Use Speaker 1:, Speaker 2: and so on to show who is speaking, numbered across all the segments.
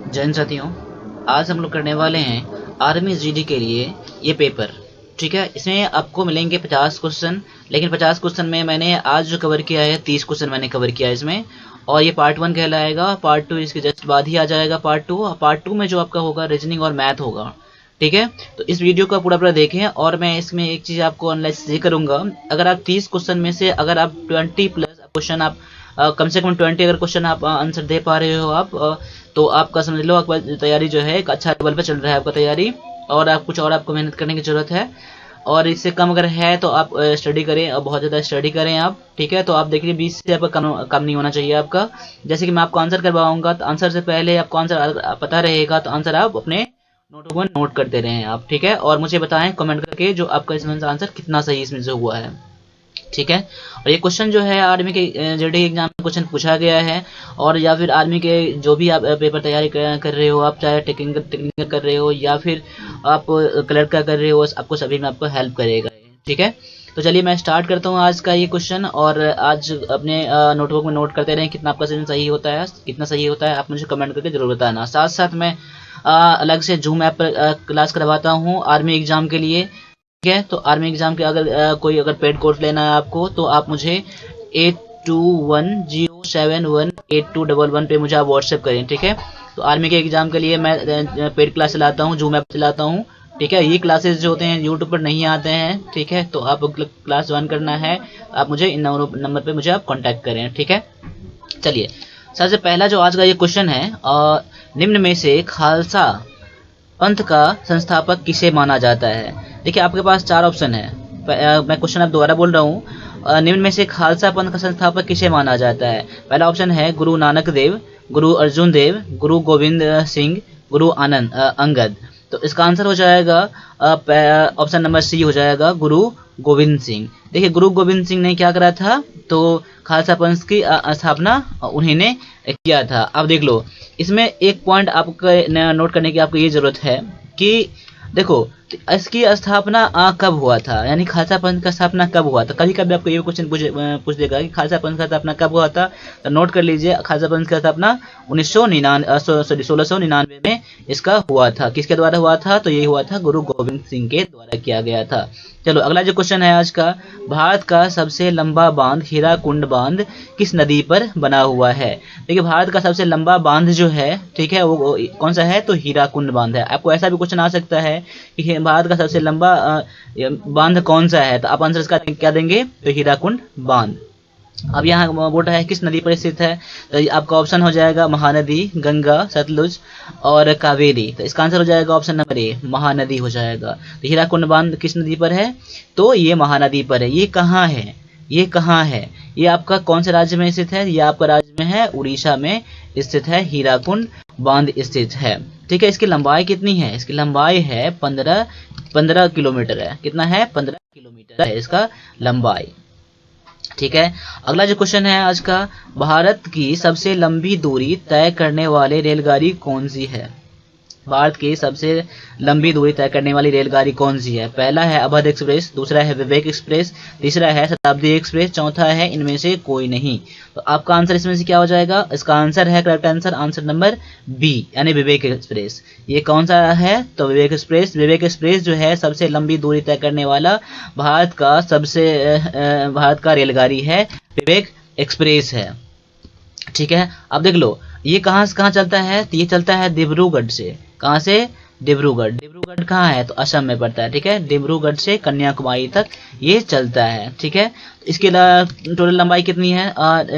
Speaker 1: जैन साथियों, आज हम लोग करने वाले हैं आर्मी जीडी के लिए ये पेपर। ठीक है, इसमें आपको मिलेंगे 50 क्वेश्चन, लेकिन 50 क्वेश्चन में मैंने आज जो कवर किया है 30 क्वेश्चन मैंने कवर किया है इसमें। और ये पार्ट 1 कहलाएगा, पार्ट 2 इसके जस्ट बाद ही आ जाएगा। पार्ट टू में जो आपका होगा रीजनिंग और मैथ होगा। ठीक है, तो इस वीडियो को पूरा देखें। और मैं इसमें एक चीज़ आपको एनालाइज ये करूंगा, अगर आप 30 क्वेश्चन में से अगर आप 20 प्लस क्वेश्चन आप कम से कम 20 अगर क्वेश्चन आप आंसर दे पा रहे हो आप, तो आपका समझ लो आपका तैयारी जो है एक अच्छा लेवल पे चल रहा है आपका तैयारी। और आप कुछ और आपको मेहनत करने की ज़रूरत है। और इससे कम अगर है तो आप स्टडी करें, बहुत ज़्यादा स्टडी करें आप। ठीक है, तो आप देखिए 20 से आपका कम नहीं होना चाहिए आपका। जैसे कि मैं आपको आंसर करवाऊंगा, तो आंसर से पहले आपको आंसर पता रहेगा, तो आंसर आप अपने नोटों में नोट करते रहें आप। ठीक है, और मुझे बताएं कमेंट करके जो आपका इसमें आंसर कितना सही इसमें से हुआ है। ठीक है, और ये क्वेश्चन जो है आर्मी के जेडी एग्जाम में क्वेश्चन पूछा गया है। और या फिर आर्मी के जो भी आप पेपर तैयारी कर रहे हो आप, चाहे टेक्निकल कर रहे हो या फिर आप क्लर्क का कर रहे हो, आपको सभी में आपको हेल्प करेगा। ठीक है, तो चलिए मैं स्टार्ट करता हूँ आज का ये क्वेश्चन। और आज अपने नोटबुक में नोट करते रहें कितना आपका सही होता है, कितना सही होता है आप मुझे कमेंट करके जरूर बताना। साथ साथ मैं अलग से जूम ऐप पर क्लास करवाता हूँ आर्मी एग्जाम के लिए। ठीक है, तो आर्मी एग्जाम के अगर कोई अगर पेड कोर्स लेना है आपको, तो आप मुझे 8210718211 पे मुझे आप व्हाट्सएप करें। ठीक है, तो आर्मी के एग्जाम के लिए मैं पेड क्लास चलाता हूँ, जूम ऐप चलाता हूँ। ठीक है, ये क्लासेस जो होते हैं यूट्यूब पर नहीं आते हैं। ठीक है, तो आप क्लास ज्वाइन करना है, आप मुझे इन नंबर पे मुझे आप कॉन्टैक्ट करें। ठीक है, चलिए सबसे पहला जो आज का ये क्वेश्चन है, निम्न में से खालसा पंथ का संस्थापक किसे माना जाता है। देखिए आपके पास 4 ऑप्शन है। मैं क्वेश्चन अब दोबारा बोल रहा हूँ, निम्न में से खालसा पंथ का संस्थापक किसे माना जाता है। पहला ऑप्शन है गुरु नानक देव, गुरु अर्जुन देव, गुरु गोविंद सिंह, गुरु अंगद। तो इसका आंसर हो जाएगा ऑप्शन नंबर सी हो जाएगा, गुरु गोविंद सिंह। देखिए गुरु गोविंद सिंह ने क्या करा था, तो खालसा पंथ की स्थापना उन्हीं ने किया था। अब देख लो, इसमें एक पॉइंट आपको नोट करने की आपको ये जरूरत है कि देखो इसकी स्थापना कब हुआ था, यानी खालसा पंथ का स्थापना कब हुआ था। कभी कभी आपको ये क्वेश्चन पूछ देगा कि खालसा पंथ का स्थापना कब हुआ था, तो नोट कर लीजिए खालसा पंथ का स्थापना 1699 में इसका हुआ था। किसके द्वारा हुआ था, तो ये हुआ था गुरु गोविंद सिंह के द्वारा किया गया था। चलो अगला जो क्वेश्चन है आज का, भारत का सबसे लंबा बांध हीराकुंड बांध किस नदी पर बना हुआ है। देखिए भारत का सबसे लंबा बांध जो है, ठीक है, वो कौन सा है, तो हीराकुंड बांध है। आपको ऐसा भी क्वेश्चन आ सकता है कि भारत का सबसे लंबा बांध कौन सा है, तो आप आंसर इसका क्या देंगे, तो हीराकुंड बांध। अब यहाँ बोल रहा है किस नदी पर स्थित है, तो आपका ऑप्शन हो जाएगा महानदी, गंगा, सतलुज और कावेरी। तो इसका आंसर हो जाएगा ऑप्शन नंबर ए, महानदी हो जाएगा। तो हीराकुंड बांध किस नदी पर है, तो ये महानदी पर है। ये कहाँ है, ये कहाँ है, ये आपका कौन से राज्य में स्थित है, ये आपका राज्य में है उड़ीसा में स्थित है, हीराकुंड बांध स्थित है। ठीक है, इसकी लंबाई कितनी है, इसकी लंबाई है 15 किलोमीटर है। कितना है, 15 किलोमीटर है इसका लंबाई। ठीक है, अगला जो क्वेश्चन है आज का, भारत की सबसे लंबी दूरी तय करने वाली रेलगाड़ी कौन सी है। भारत की सबसे लंबी दूरी तय करने वाली रेलगाड़ी कौन सी है। पहला है अवध एक्सप्रेस, दूसरा है विवेक एक्सप्रेस, तीसरा है शताब्दी एक्सप्रेस, चौथा है इनमें से कोई नहीं। तो आपका आंसर इसमें से क्या हो जाएगा, इसका आंसर है correct answer, answer number B, यानी विवेक एक्सप्रेस। ये कौन सा है, तो विवेक एक्सप्रेस। विवेक एक्सप्रेस जो है सबसे लंबी दूरी तय करने वाला भारत का रेलगाड़ी है, विवेक एक्सप्रेस है। ठीक है, अब देख लो ये कहाँ से कहाँ चलता है, तो ये चलता है डिब्रूगढ़ से। कहाँ से, डिब्रूगढ़। डिब्रूगढ़ कहाँ है, तो असम में पड़ता है। ठीक है, डिब्रूगढ़ से कन्याकुमारी तक ये चलता है। ठीक है, इसके टोटल लंबाई कितनी है,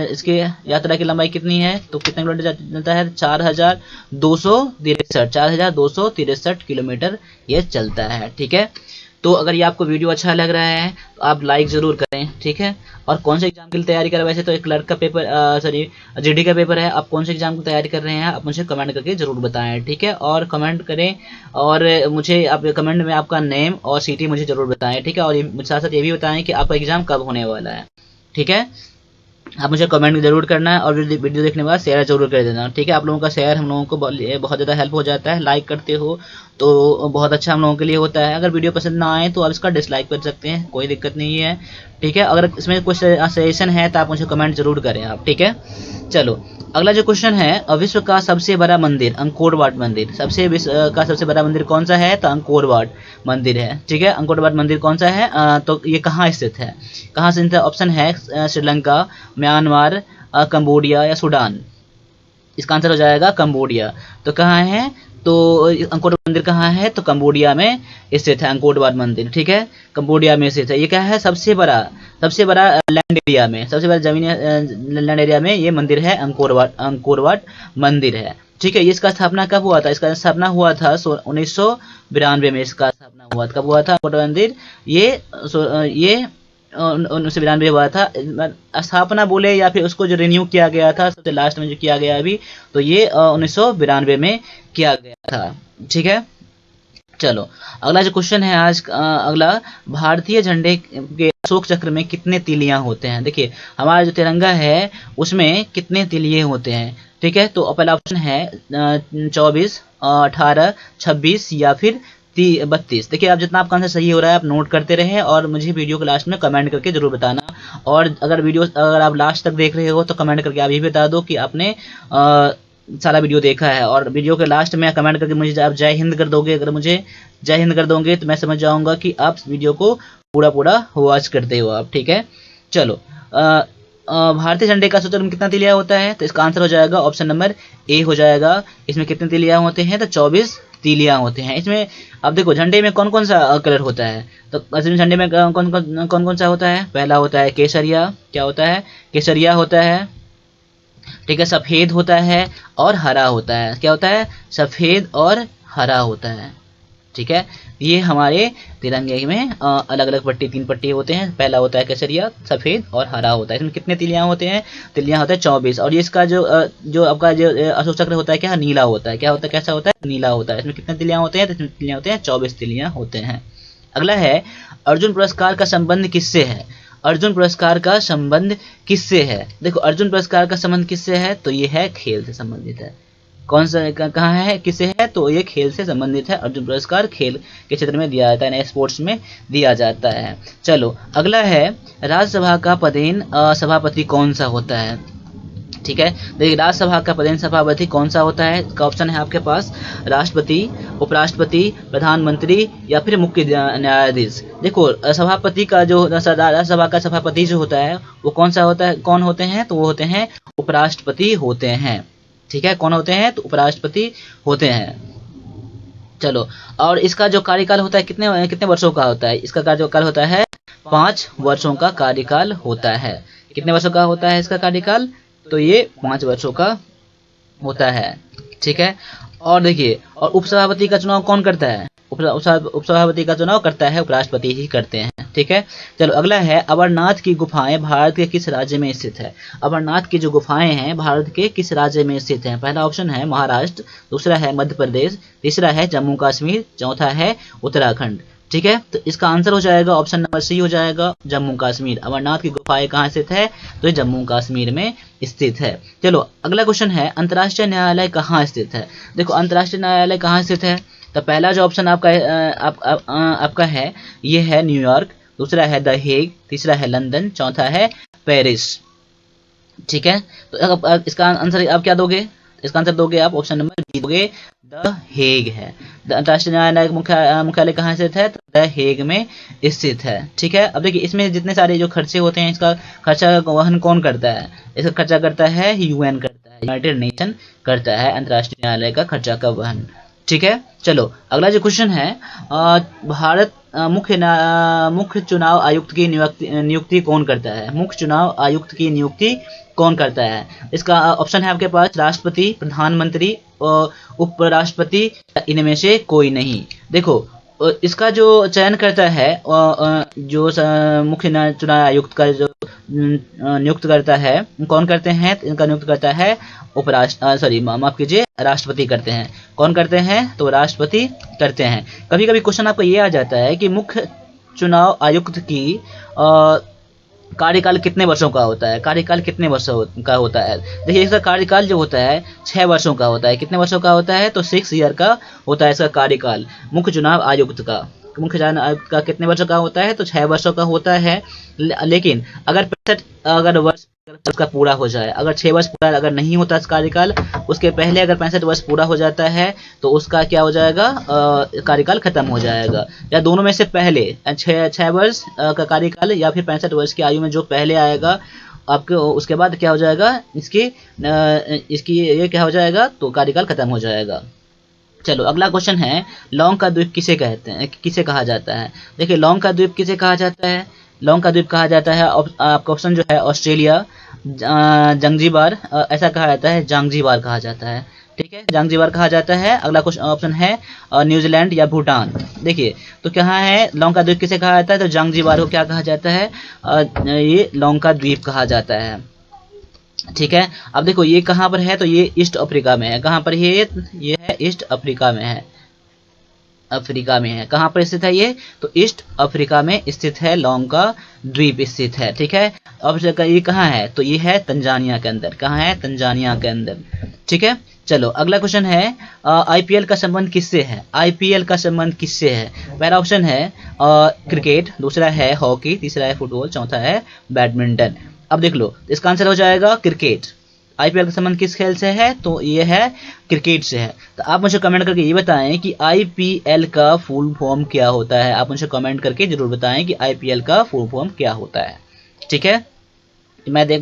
Speaker 1: इसके यात्रा की लंबाई कितनी है, तो कितने किलोमीटर चलता है, 4263 किलोमीटर ये चलता है। ठीक है, तो अगर ये आपको वीडियो अच्छा लग रहा है तो आप लाइक ज़रूर करें। ठीक है, और कौन से एग्जाम के लिए तैयारी कर रहे हैं, वैसे तो एक क्लर्क का पेपर जीडी का पेपर है, आप कौन से एग्जाम की तैयारी कर रहे हैं आप मुझे कमेंट करके ज़रूर बताएं। ठीक है, और कमेंट करें और मुझे आप कमेंट में आपका नेम और सिटी मुझे ज़रूर बताएं। ठीक है, और मुझे साथ साथ ये भी बताएं कि आपका एग्ज़ाम कब होने वाला है। ठीक है, आप मुझे कमेंट जरूर करना है और वीडियो देखने के बाद शेयर जरूर कर देना। ठीक है, आप लोगों का शेयर हम लोगों को बहुत ज़्यादा हेल्प हो जाता है, लाइक करते हो तो बहुत अच्छा हम लोगों के लिए होता है। अगर वीडियो पसंद ना आए तो आप इसका डिसलाइक कर सकते हैं, कोई दिक्कत नहीं है, ठीक है। अगर इसमें कुछ सजेशन है तो आप मुझे कमेंट जरूर करें आप, ठीक है। चलो अगला जो क्वेश्चन है, विश्व का सबसे बड़ा मंदिर अंकोर वाट मंदिर, विश्व का सबसे बड़ा मंदिर कौन सा है, तो अंकोर वाट मंदिर है, ठीक है। अंकोर वाट मंदिर कौन सा है, तो ये कहाँ स्थित है, कहाँ स्थित है? ऑप्शन है श्रीलंका, म्यांमार, कंबोडिया या सूडान। इसका आंसर हो जाएगा कंबोडिया। तो कहाँ है, तो अंकोर वाट मंदिर कहाँ है, तो कंबोडिया में स्थित है अंकोर वाट मंदिर, ठीक है, कंबोडिया में स्थित है। ये क्या है, सबसे बड़ा लैंड एरिया में, सबसे बड़ा जमीन लैंड एरिया में ये मंदिर है, अंकोर वाट मंदिर है, ठीक है। इसका स्थापना कब हुआ था, इसका स्थापना हुआ था 1992 में, इसका स्थापना हुआ था। कब हुआ था अंकोर मंदिर, ये 1992 हुआ था। स्थापना बोले या फिर उसको जो रिन्यू किया गया था सबसे लास्ट में जो किया गया अभी, तो ये 1992 में किया गया था, ठीक है। चलो अगला जो क्वेश्चन है आज अगला, भारतीय झंडे के अशोक चक्र में कितने तिलियां होते हैं? देखिए हमारा जो तिरंगा है उसमें कितने तिलिये होते हैं, ठीक है। तो पहला ऑप्शन है 24, 18, 26 या फिर 32। देखिए आप जितना आपका आंसर सही हो रहा है आप नोट करते रहे और मुझे वीडियो के लास्ट में कमेंट करके जरूर बताना। और अगर आप लास्ट तक देख रहे हो तो कमेंट करके आप ये बता दो कि आपने सारा वीडियो देखा है। और वीडियो के लास्ट में कमेंट करके मुझे आप जय हिंद कर दोगे, अगर मुझे जय हिंद कर दोगे तो मैं समझ जाऊंगा कि आप वीडियो को पूरा वॉच करते हो आप, ठीक है। चलो भारतीय झंडे का सूत्र में कितना तिलिया होता है, तो इसका आंसर हो जाएगा ऑप्शन नंबर ए हो जाएगा। इसमें कितने तिलिया होते हैं, तो 24 तिलियां होते हैं। इसमें अब देखो झंडे में कौन कौन सा कलर होता है, तो झंडे में कौन कौन सा होता है? पहला होता है केसरिया, क्या होता है, केसरिया होता है, ठीक है। सफेद होता है और हरा होता है, क्या होता है, सफेद और हरा होता है, ठीक है। ये हमारे तिरंगे में अलग अलग पट्टी, 3 पट्टी होते हैं। पहला होता है केसरिया, सफेद और हरा होता है। इसमें कितने तिलियां होते हैं, तिलियां होते हैं 24। और ये इसका जो आपका जो अशोक चक्र होता है क्या, नीला होता है, क्या होता है, कैसा होता है, नीला होता है। इसमें कितने तिलियां होते हैं, तो इसमें तिलियां होते हैं 24 तिलियां होते हैं। अगला है अर्जुन पुरस्कार का संबंध किससे है? अर्जुन पुरस्कार का संबंध किससे है? देखो अर्जुन पुरस्कार का संबंध किससे है, तो ये है खेल से संबंधित है। कौन सा कहाँ है, किससे है, तो ये खेल से संबंधित है। अर्जुन पुरस्कार खेल के क्षेत्र में दिया जाता है, स्पोर्ट्स में दिया जाता है। चलो अगला है राज्यसभा का पदेन सभापति कौन सा होता है, ठीक है। देखिए राज्यसभा का पदेन सभापति कौन सा होता है, का ऑप्शन है आपके पास राष्ट्रपति, उपराष्ट्रपति, प्रधानमंत्री या फिर मुख्य न्यायाधीश। देखो सभापति का जो राज्यसभा का सभापति जो होता है वो कौन सा होता है, कौन होते हैं, तो वो होते हैं उपराष्ट्रपति होते हैं, ठीक है। कौन होते हैं, तो उपराष्ट्रपति होते हैं। चलो और इसका जो कार्यकाल होता है कितने वर्षों का होता है? इसका कार्यकाल होता है 5 वर्षों का कार्यकाल होता है। कितने वर्षों का होता है इसका कार्यकाल, तो ये 5 वर्षों का होता है, ठीक है। और देखिए और उपसभापति का चुनाव कौन करता है? उपसभापति का चुनाव करता है उपराष्ट्रपति ही करते हैं, ठीक है। चलो अगला है अमरनाथ की गुफाएं भारत के किस राज्य में स्थित है? अमरनाथ की जो गुफाएं हैं भारत के किस राज्य में स्थित हैं? पहला ऑप्शन है महाराष्ट्र, दूसरा है मध्य प्रदेश, तीसरा है जम्मू कश्मीर, चौथा है उत्तराखंड, ठीक है। तो इसका आंसर हो जाएगा ऑप्शन नंबर सी हो जाएगा, जम्मू कश्मीर। अमरनाथ की गुफाएं कहाँ स्थित है, तो ये जम्मू कश्मीर में स्थित है। चलो अगला क्वेश्चन है अंतर्राष्ट्रीय न्यायालय कहाँ स्थित है? देखो अंतर्राष्ट्रीय न्यायालय कहाँ स्थित है, तो पहला जो ऑप्शन आपका है ये है न्यूयॉर्क, दूसरा है द हेग, तीसरा है लंदन, चौथा है पेरिस, ठीक है। तो इसका आंसर आप क्या दोगे, इसका आंसर दोगे आप ऑप्शन नंबर बी दोगे, द हेग है। अंतर्राष्ट्रीय न्यायालय मुख्यालय कहाँ स्थित है, तो द हेग में स्थित है, ठीक है। अब देखिए इसमें जितने सारे जो खर्चे होते हैं इसका खर्चा वहन कौन करता है? इसका खर्चा करता है यूएन करता है, यूनाइटेड नेशन करता है अंतर्राष्ट्रीय न्यायालय का खर्चा का वहन, ठीक है। चलो अगला जो क्वेश्चन है भारत मुख्य चुनाव आयुक्त की नियुक्ति कौन करता है? मुख्य चुनाव आयुक्त की नियुक्ति कौन करता है? इसका ऑप्शन है आपके पास राष्ट्रपति, प्रधानमंत्री, उपराष्ट्रपति, इनमें से कोई नहीं। देखो इसका जो चयन करता है जो मुख्य चुनाव आयुक्त का जो नियुक्त करता है कौन करते हैं? इनका नियुक्त करता है माफ कीजिए राष्ट्रपति करते हैं। कौन करते हैं? तो राष्ट्रपति करते हैं। कभी कभी क्वेश्चन आपको ये आ जाता है कि मुख्य चुनाव आयुक्त की कार्यकाल कितने वर्षों का होता है? कार्यकाल कितने वर्षों का होता है? देखिए इसका कार्यकाल जो होता है 6 वर्षों का होता है। कितने वर्षों का होता है? तो 6 ईयर का होता है इसका कार्यकाल। मुख्य चुनाव आयुक्त का कितने वर्षों का होता है? तो 6 वर्षों का होता है। लेकिन अगर 65 वर्ष उसका पूरा हो जाए, अगर 6 वर्ष पूरा अगर नहीं होता इस कार्यकाल, उसके पहले अगर 65 वर्ष पूरा हो जाता है तो उसका क्या हो जाएगा? कार्यकाल खत्म हो जाएगा। या दोनों में से पहले 6 वर्ष का कार्यकाल या फिर 65 वर्ष की आयु में जो पहले आएगा आपके, उसके बाद क्या हो जाएगा? इसकी ये क्या हो जाएगा? तो कार्यकाल खत्म हो जाएगा। चलो अगला क्वेश्चन है, लौंग का द्वीप किसे कहते हैं, किसे कहा जाता है? देखिए लौंग का द्वीप किसे कहा जाता है? लौंग का द्वीप कहा जाता है, आपका ऑप्शन जो है ऑस्ट्रेलिया, जंजीबार, ऐसा कहा जाता है, जांजीबार कहा जाता है। ठीक है, जांजीबार कहा जाता है। अगला क्वेश्चन ऑप्शन है न्यूजीलैंड या भूटान। देखिए तो क्या है, लौंग का द्वीप किसे कहा जाता है? तो जांजीबार को क्या कहा जाता है? ये लौंग का द्वीप कहा जाता है। ठीक है, अब देखो ये कहाँ पर है? तो ये ईस्ट अफ्रीका में है। कहाँ पर ये है? ईस्ट अफ्रीका में है। अफ्रीका में है। कहाँ पर स्थित है ये? तो ईस्ट अफ्रीका में स्थित है, लौंग का द्वीप स्थित है। ठीक है, अब ये कहाँ है? तो ये है तंजानिया के अंदर। कहाँ है? तंजानिया के अंदर। ठीक है, चलो अगला क्वेश्चन है, आईपीएल का संबंध किससे है? आईपीएल का संबंध किससे है? पहला ऑप्शन है क्रिकेट, दूसरा है हॉकी, तीसरा है फुटबॉल, चौथा है बैडमिंटन। अब देख लो इसका आंसर हो जाएगा क्रिकेट। आईपीएल का संबंध किस खेल से है? तो ये है क्रिकेट से है। तो आप मुझे कमेंट करके ये बताएं कि आईपीएल का फुल फॉर्म क्या होता है। आप मुझे कमेंट करके जरूर बताएं कि आईपीएल का फुल फॉर्म क्या होता है। ठीक है, मैं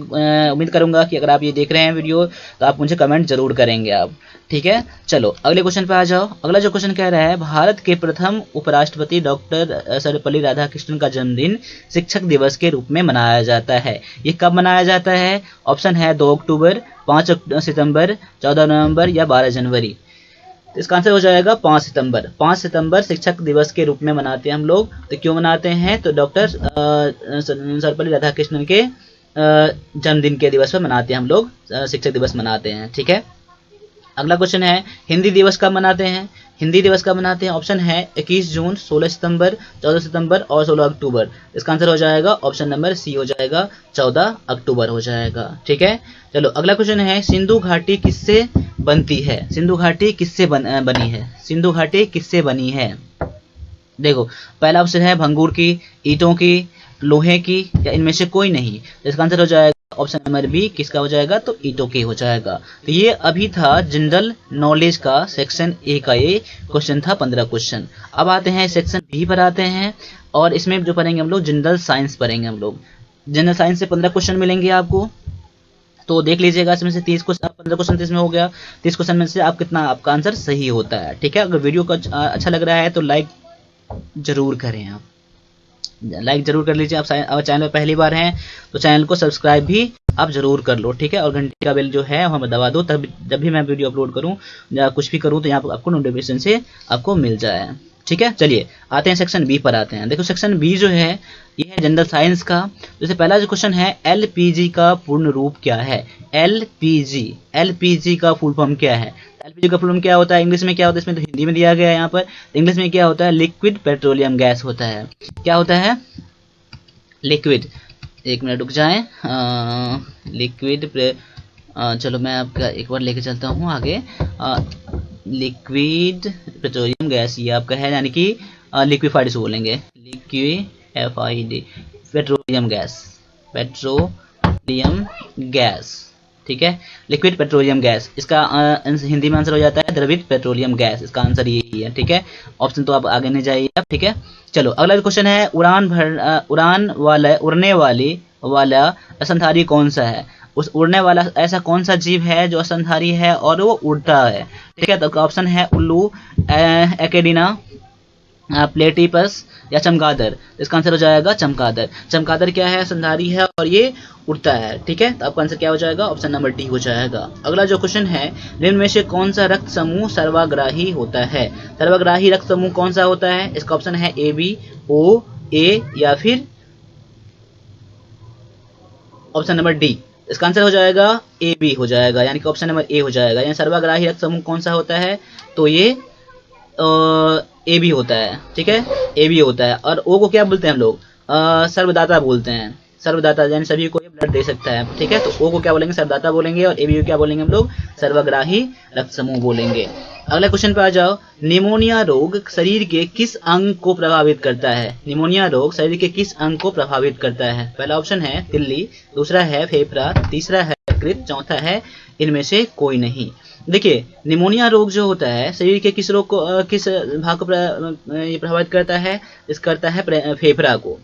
Speaker 1: उम्मीद करूंगा कि अगर आप ये देख रहे हैं वीडियो तो आप मुझे कमेंट जरूर करेंगे आप। ठीक है, चलो अगले क्वेश्चन पे आ जाओ। अगला जो क्वेश्चन कह रहा है, भारत के प्रथम उपराष्ट्रपति डॉक्टर सर्वपल्ली राधाकृष्णन का जन्मदिन शिक्षक दिवस के रूप में मनाया जाता है। ये कब मनाया जाता है? ऑप्शन है 2 अक्टूबर, 5 सितंबर, 14 नवंबर या 12 जनवरी। तो इसका आंसर हो जाएगा 5 सितंबर। 5 सितंबर शिक्षक दिवस के रूप में मनाते हैं हम लोग। तो क्यों मनाते हैं? तो डॉक्टर सर्वपल्ली राधाकृष्णन के जन्मदिन के दिवस पर मनाते हैं हम लोग, शिक्षक दिवस मनाते हैं। ठीक है, अगला क्वेश्चन है, हिंदी दिवस कब मनाते हैं? हिंदी दिवस कब मनाते हैं? ऑप्शन है 21 जून, 16 सितंबर, 14 सितंबर और 16 अक्टूबर। इसका आंसर हो जाएगा ऑप्शन नंबर सी हो जाएगा, 14 अक्टूबर हो जाएगा। ठीक है, चलो अगला क्वेश्चन है, सिंधु घाटी किससे बनती है? सिंधु घाटी किससे बनी है? सिंधु घाटी किससे बनी है? देखो पहला ऑप्शन है भंगूर की, ईंटों की, लोहे की या इनमें से कोई नहीं। तो इसका आंसर हो जाएगा ऑप्शन नंबर बी, किसका हो जाएगा? तो ईंटों के हो जाएगा। तो ये अभी था जनरल नॉलेज का सेक्शन ए का ये क्वेश्चन था, 15 क्वेश्चन। अब आते हैं सेक्शन बी पर आते हैं, और इसमें जो पढ़ेंगे हम लोग जनरल साइंस पढ़ेंगे हम लोग। जनरल साइंस से 15 क्वेश्चन मिलेंगे आपको, तो देख लीजिएगा इसमें से 30 क्वेश्चन, 15 क्वेश्चन इसमें हो गया। 30 क्वेश्चन में से आप कितना आपका आंसर सही होता है। ठीक है, अगर वीडियो को अच्छा लग रहा है तो लाइक जरूर करें, आप लाइक जरूर कर लीजिए। आप चैनल पर पहली बार हैं तो चैनल को सब्सक्राइब भी आप जरूर कर लो। ठीक है, और घंटी का बेल जो है हमें दबा दो, तब जब भी मैं वीडियो अपलोड करूं या कुछ भी करूं तो यहाँ पर आपको नोटिफिकेशन से आपको मिल जाए। ठीक है, चलिए आते हैं सेक्शन बी पर आते हैं। देखो सेक्शन बी जो है ये है जनरल साइंस का। जैसे पहला जो क्वेश्चन है, एलपीजी का पूर्ण रूप क्या है? एलपीजी, एलपीजी का फुल फॉर्म क्या है? एलपीजी का फुल फॉर्म क्या होता है? इंग्लिश में क्या होता है? इसमें तो हिंदी में दिया गया है यहाँ पर। इंग्लिश में क्या होता है? लिक्विड पेट्रोलियम गैस होता है। क्या होता है? लिक्विड, एक मिनट रुक जाएं, लिक्विड, चलो मैं आपका एक बार लेके चलता हूँ आगे। लिक्विड पेट्रोलियम गैस ये आपका है, यानी कि लिक्विफाइड इसको बोलेंगे, liquefied petroleum gas, petroleum gas. ठीक है, लिक्विड पेट्रोलियम गैस, इसका हिंदी में आंसर हो जाता है द्रवित पेट्रोलियम गैस। इसका आंसर यही है। ठीक है, ऑप्शन तो आप आगे नहीं जाइए आप। ठीक है, चलो अगला क्वेश्चन है, उड़ने वाला स्तनधारी कौन सा है? उस उड़ने वाला ऐसा कौन सा जीव है जो स्तनधारी है और वो उड़ता है? ठीक है, तो ऑप्शन है उल्लू, एकेडिना, प्लेटिपस या चमगादड़। इसका आंसर हो जाएगा चमगादड़। चमगादड़ क्या है? स्तनधारी है और ये उड़ता है। ठीक है, तो आपका आंसर क्या हो जाएगा? ऑप्शन नंबर डी हो जाएगा। अगला जो क्वेश्चन है, निम्न में से कौन सा रक्त समूह सर्वाग्राही होता है? सर्वाग्राही रक्त समूह कौन सा होता है? इसका ऑप्शन है ए बी, ओ, ए या फिर ऑप्शन नंबर डी। इसका आंसर हो जाएगा ए बी हो जाएगा, यानी कि ऑप्शन नंबर ए हो जाएगा। यानी सर्वाग्राही रक्त समूह कौन सा होता है? तो ये ए बी होता है। ठीक है, ए बी होता है। और ओ को क्या बोलते हैं हम लोग? सर्वदाता बोलते हैं। सर्वदाता, यानी सभी को ये ब्लड दे सकता है, ठीक है। तो ओ को क्या बोलेंगे, सर्वदाता बोलेंगे, और ए क्या बोलेंगे हम लोग, सर्वग्राही रक्त समूह बोलेंगे। अगला क्वेश्चन पे आ जाओ। निमोनिया रोग शरीर के किस अंग को प्रभावित करता है? निमोनिया रोग शरीर के किस अंग को प्रभावित करता है? पहला ऑप्शन है तिल्ली, दूसरा है फेफड़ा, तीसरा है यकृत, चौथा है इनमें से कोई नहीं। देखिए, निमोनिया रोग जो होता है शरीर के किस रोग को, किस भाग को ये प्रभावित करता है? इस करता है फेफड़ा को,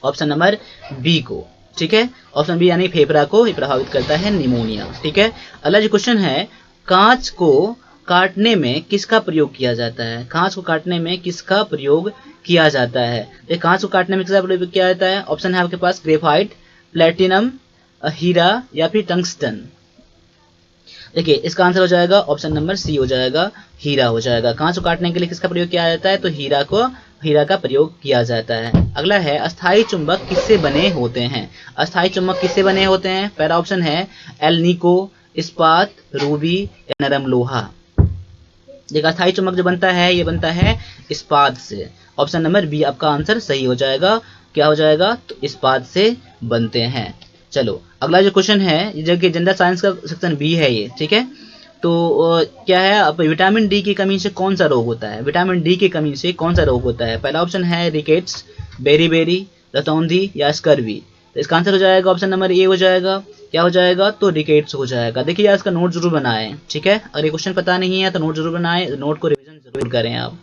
Speaker 1: ऑप्शन नंबर बी को, ठीक है। ऑप्शन बी यानी फेफड़ा को ये प्रभावित करता है निमोनिया, ठीक है। अगला जो क्वेश्चन है, कांच को काटने में किसका प्रयोग किया जाता है? कांच को काटने में किसका प्रयोग किया जाता है? तो कांच को काटने में किसका प्रयोग किया जाता है? ऑप्शन है आपके पास ग्रेफाइट, प्लेटिनम, हीरा या फिर टंगस्टन। देखिए, इसका आंसर हो जाएगा ऑप्शन नंबर सी हो जाएगा, हीरा हो जाएगा। कांच को काटने के लिए किसका प्रयोग किया जाता है? तो हीरा का प्रयोग किया जाता है। अगला है, अस्थायी चुंबक किससे बने होते हैं? अस्थायी चुंबक किससे बने होते हैं? पहला ऑप्शन है एल्निको, इस्पात, रूबी या नरम लोहा। देखा, अस्थायी चुंबक जो बनता है ये बनता है इस्पात से। ऑप्शन नंबर बी आपका आंसर सही हो जाएगा। क्या हो जाएगा? तो इस्पात से बनते हैं। चलो, अगला जो क्वेश्चन है, जो कि जनरल साइंस का सेक्शन बी है ये, ठीक है। तो क्या है, अब विटामिन डी की कमी से कौन सा रोग होता है? विटामिन डी की कमी से कौन सा रोग होता है? पहला ऑप्शन है रिकेट्स, बेरी, रतौंधी या स्कर्वी। तो इसका आंसर हो जाएगा ऑप्शन नंबर ए हो जाएगा। क्या हो जाएगा? तो रिकेट्स हो जाएगा। देखिए यार, इसका नोट जरूर बनाएं, ठीक है। अगर ये क्वेश्चन पता नहीं है तो नोट जरूर बनाएं, नोट को रिवीजन जरूर करें आप,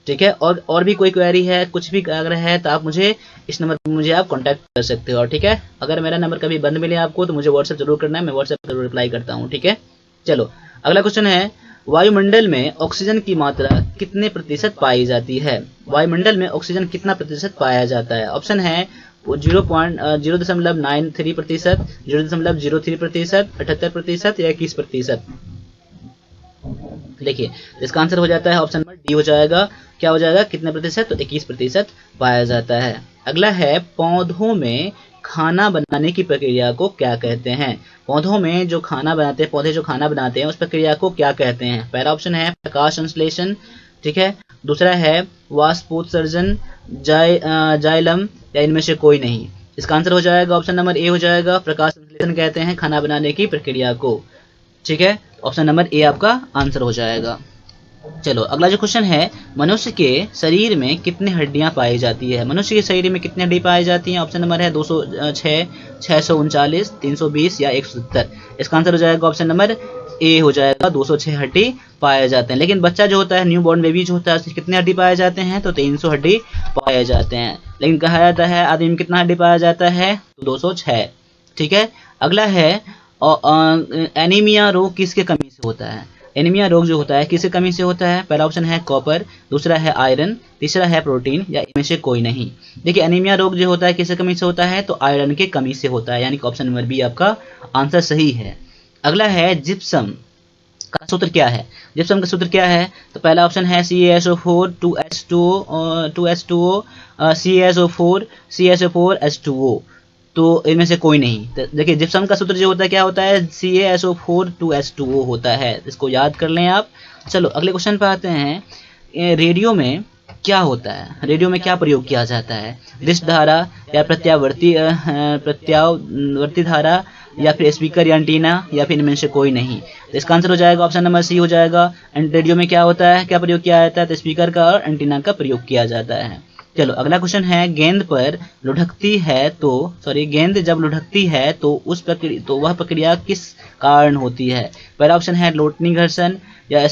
Speaker 1: ठीक है। और भी कोई क्वेरी है, कुछ भी आग्रह है, तो आप मुझे इस नंबर पर मुझे आप कांटेक्ट कर सकते हो, ठीक है। अगर मेरा नंबर कभी बंद मिले आपको तो मुझे व्हाट्सएप जरूर करना है, मैं व्हाट्सएप जरूर रिप्लाई करता हूँ, ठीक है। चलो, अगला क्वेश्चन है, वायुमंडल में ऑक्सीजन की मात्रा कितने प्रतिशत पाई जाती है? वायुमंडल में ऑक्सीजन कितना प्रतिशत पाया जाता है? ऑप्शन है 0.93%, 0.03%, 78% या 21%। देखिए, इसका आंसर हो जाता है ऑप्शन नंबर डी हो जाएगा। क्या हो जाएगा? कितने प्रतिशत? तो 21% पाया जाता है। अगला है, पौधों में खाना बनाने की प्रक्रिया को क्या कहते हैं? पौधों में जो खाना बनाते हैं, पौधे जो खाना बनाते हैं, उस प्रक्रिया को क्या कहते हैं? पहला ऑप्शन है प्रकाश संश्लेषण, ठीक है। दूसरा है वाष्पोत्सर्जन, जाइलम या इनमें से कोई नहीं। इसका आंसर हो जाएगा ऑप्शन नंबर ए हो जाएगा। प्रकाश संश्लेषण कहते हैं खाना बनाने की प्रक्रिया को, ठीक है। ऑप्शन नंबर ए आपका आंसर हो जाएगा। चलो, अगला जो क्वेश्चन है, मनुष्य के शरीर में कितनी हड्डियां पाई जाती है? मनुष्य के शरीर में कितनी हड्डी पाई जाती हैं? ऑप्शन नंबर है 206, 639, 320 या 170। इसका आंसर हो जाएगा ऑप्शन नंबर ए हो जाएगा, 206 हड्डी पाए जाते हैं। लेकिन बच्चा जो होता है, न्यू बॉर्न बेबी जो होता है, उसमें कितने हड्डी पाए जाते हैं? तो 300 हड्डी पाए जाते हैं। लेकिन कहा जाता है आदमी में कितना हड्डी पाया जाता है? तो 206, ठीक है। अगला है, एनीमिया रोग किसके कमी से होता है? एनीमिया रोग जो होता है किसके कमी से होता है? पहला ऑप्शन है कॉपर, दूसरा है आयरन, तीसरा है प्रोटीन या इनमें से कोई नहीं। देखिए, एनीमिया रोग जो होता है किसके कमी से होता है? तो आयरन के कमी से होता है, यानी कि ऑप्शन नंबर बी आपका आंसर सही है। अगला है, जिप्सम का सूत्र क्या है? जिप्सम का सूत्र क्या है? तो पहला ऑप्शन है CaSO4 2H2O CaSO4 CaSO4H2O। तो इनमें से कोई नहीं। तो देखिए, जिप्सम का सूत्र जो होता है क्या होता है? CaSO4 2H2O होता है। इसको याद कर लें आप। चलो, अगले क्वेश्चन पर आते हैं। रेडियो में क्या होता है? रेडियो में क्या प्रयोग किया जाता है? दृश्य धारा या प्रत्यावर्ती धारा या फिर स्पीकर या एंटीना या फिर इनमें से कोई नहीं। तो इसका आंसर हो जाएगा ऑप्शन नंबर सी हो जाएगा। रेडियो में क्या होता है, क्या प्रयोग किया जाता है? तो स्पीकर का और एंटीना का प्रयोग किया जाता है। चलो, अगला क्वेश्चन है, गेंद जब लुढ़कती है तो वह प्रक्रिया किस कारण होती है? पहला ऑप्शन है लोटनी घर्षण या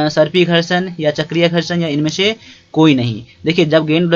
Speaker 1: सर्पी घर्षण या चक्रीय घर्षण या इनमें से कोई नहीं। देखिए, जब गेंद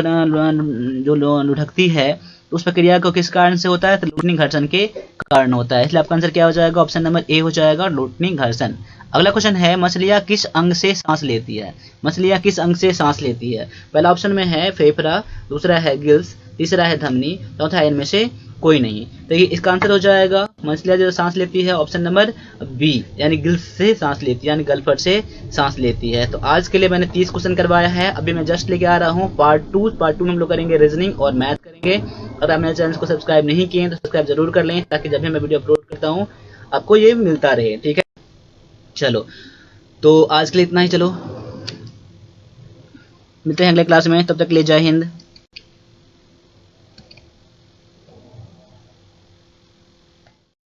Speaker 1: जो लुढ़कती है तो उस प्रक्रिया को किस कारण से होता है? तो लोटनी घर्षण के कारण होता है। इसलिए आपका आंसर क्या हो जाएगा? ऑप्शन नंबर ए हो जाएगा, लोटनी घर्षण। अगला क्वेश्चन है, मछलियां किस अंग से सांस लेती है? मछलियां किस अंग से सांस लेती है? पहला ऑप्शन में है फेफड़ा, दूसरा है गिल्स, तीसरा है धमनी, चौथा है इनमें से कोई नहीं। तो ये इसका आंसर हो जाएगा, मछलियां जो सांस लेती है ऑप्शन नंबर बी, यानी गिल्स से सांस लेती है, यानी गलफट से सांस लेती है। तो आज के लिए मैंने 30 क्वेश्चन करवाया है। अभी मैं जस्ट लेके आ रहा हूँ पार्ट 2 में हम लोग करेंगे रीजनिंग और मैथ करेंगे। अगर आप मेरे चैनल को सब्सक्राइब नहीं किए तो सब्सक्राइब जरूर कर लें, ताकि जब भी मैं वीडियो अपलोड करता हूँ आपको ये मिलता रहे, ठीक है। चलो, तो आज के लिए इतना ही। चलो, मिलते हैं अगले क्लास में, तब तक के लिए जय हिंद।